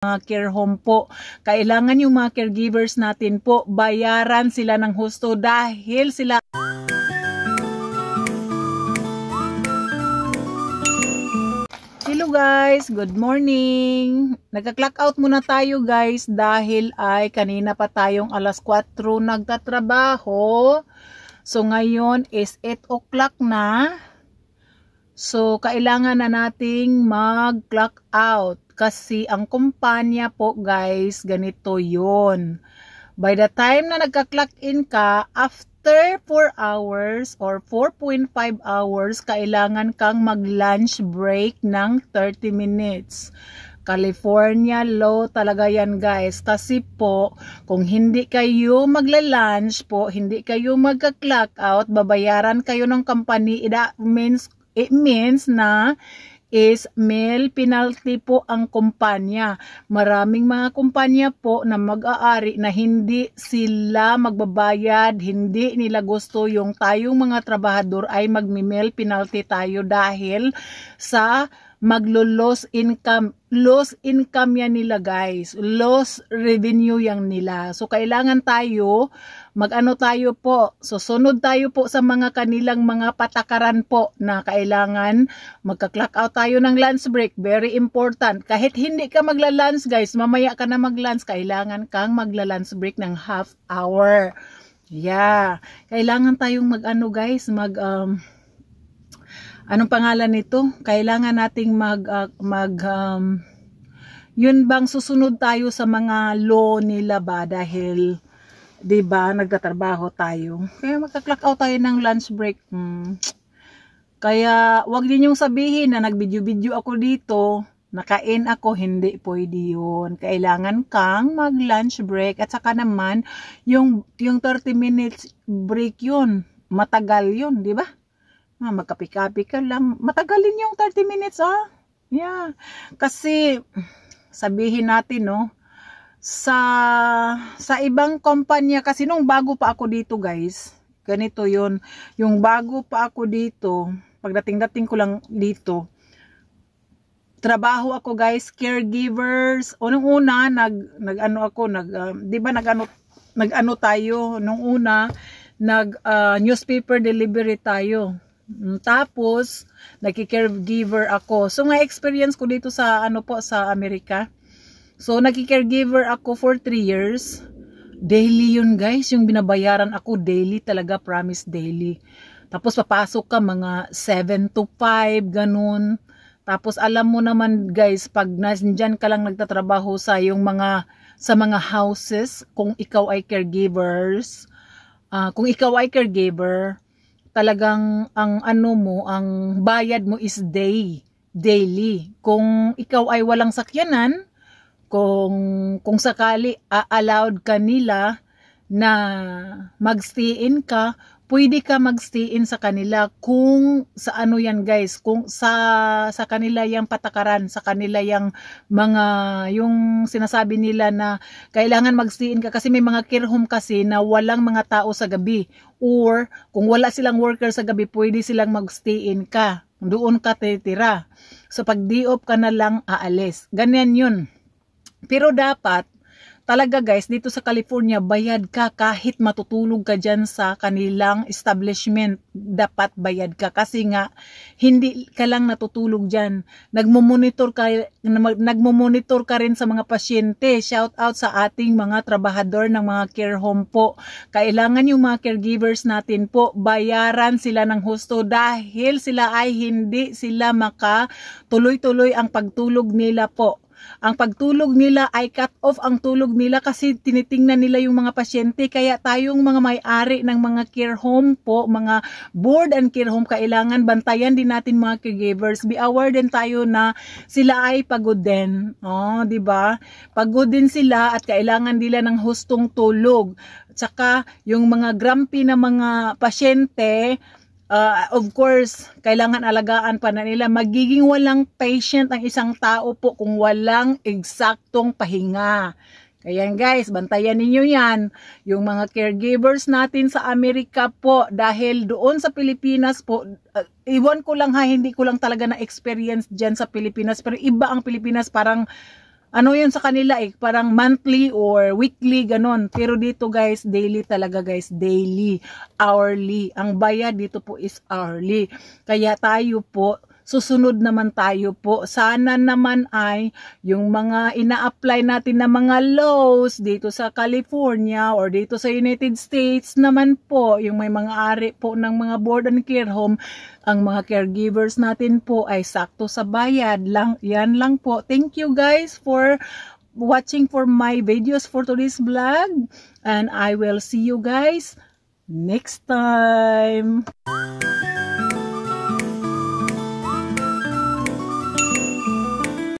mga care home po. Kailangan yung mga caregivers natin po, bayaran sila ng husto dahil sila... Hello guys, good morning. Nagka-clock out muna tayo guys dahil ay kanina pa tayong alas 4 nagtatrabaho. So ngayon is 8 o'clock na. So kailangan na nating mag-clock out. Kasi ang kumpanya po guys, ganito yon. By the time na nagka-clock in ka, after 4 hours or 4.5 hours, kailangan kang mag-lunch break ng 30 minutes. California law talaga yan guys. Kasi po, kung hindi kayo magla-lunch po, hindi kayo magka-clock out, babayaran kayo ng company. It means na is meal penalty po ang kumpanya. Maraming mga kumpanya po na mag-aari na hindi sila magbabayad, hindi nila gusto yung tayong mga trabahador ay magmi-meal penalty tayo dahil sa maglo-loss income. Loss income yan nila guys. Loss revenue yan nila. So kailangan tayo, mag-ano tayo po. So sunod tayo po sa mga kanilang mga patakaran po na kailangan magka-clock out tayo ng lunch break. Very important. Kahit hindi ka magla-lunch guys, mamaya ka na mag-lunch, kailangan kang magla-lunch break ng half hour. Yeah. Kailangan tayong mag-ano guys, anong pangalan nito? Kailangan nating yun bang susunod tayo sa mga law nila ba dahil 'di ba nagtatrabaho tayo. Kaya magka-clock out tayo ng lunch break. Kaya wag din yung sabihin na nag-video-video ako dito, nakain ako, hindi pwede yun. Kailangan kang mag-lunch break at saka naman yung 30 minutes break yun. Matagal yun, 'di ba? Magkapi-kapi ka lang. Matagalin yung 30 minutes, Yeah. Kasi, sabihin natin, no, sa ibang kumpanya, kasi nung bago pa ako dito, guys, ganito yun. Yung bago pa ako dito, pagdating-dating ko lang dito, trabaho ako, guys, caregivers. Unang-una, di ba, nag-ano tayo, nung una, newspaper delivery tayo. Tapos, nagki-caregiver ako. So, may experience ko dito sa, sa Amerika. So, nagki-caregiver ako for 3 years. Daily yun, guys. Yung binabayaran ako, daily talaga, promise daily. Tapos, papasok ka mga 7 to 5, ganun. Tapos, alam mo naman, guys, pag nandyan ka lang nagtatrabaho sa mga houses, kung ikaw ay caregivers, kung ikaw ay caregiver, talagang ang bayad mo is daily. Kung ikaw ay walang sakyanan, kung sakali allowed ka nila na mag-stay-in ka, pwede ka mag-stay-in sa kanila kung sa yan guys, kung sa kanila yung patakaran, sa kanila yung mga, yung sinasabi nila na kailangan mag-stay-in ka kasi may mga care home kasi na walang mga tao sa gabi, or kung wala silang worker sa gabi, pwede silang mag-stay-in ka, doon ka titira. So pag di-off ka na lang aalis. Ganyan yun. Pero dapat talaga guys, dito sa California, bayad ka kahit matutulog ka dyan sa kanilang establishment. Dapat bayad ka kasi nga, hindi ka lang natutulog dyan. Nagmumonitor ka rin sa mga pasyente. Shout out sa ating mga trabahador ng mga care home po. Kailangan yung mga caregivers natin po, bayaran sila ng husto dahil sila ay hindi sila makatuloy-tuloy ang pagtulog nila po. Ang pagtulog nila ay cut off ang tulog nila kasi tinitingnan nila yung mga pasyente. Kaya tayong mga may-ari ng mga care home po, mga board and care home, kailangan bantayan din natin mga caregivers. Be aware din tayo na sila ay pagod din. Diba? Pagod din sila at kailangan nila ng hustong tulog. Tsaka yung mga grumpy na mga pasyente, of course, kailangan alagaan pa na nila. Magiging walang patient ang isang tao po kung walang eksaktong pahinga. Kaya guys, bantayan ninyo yan. Yung mga caregivers natin sa Amerika po, dahil doon sa Pilipinas po, iwan ko lang hindi ko lang talaga na-experience dyan sa Pilipinas. Pero iba ang Pilipinas, parang ano yun sa kanila eh, parang monthly or weekly, ganon. Pero dito guys, daily talaga guys, daily, hourly. Ang bayad dito po is hourly. Kaya tayo po, susunod naman tayo po. Sana naman ay yung mga ina-apply natin na mga laws dito sa California or dito sa United States naman po, yung may mga ari po ng mga board and care home, ang mga caregivers natin po ay sakto sa bayad lang. Yan lang po. Thank you guys for watching for my videos for today's vlog. And I will see you guys next time.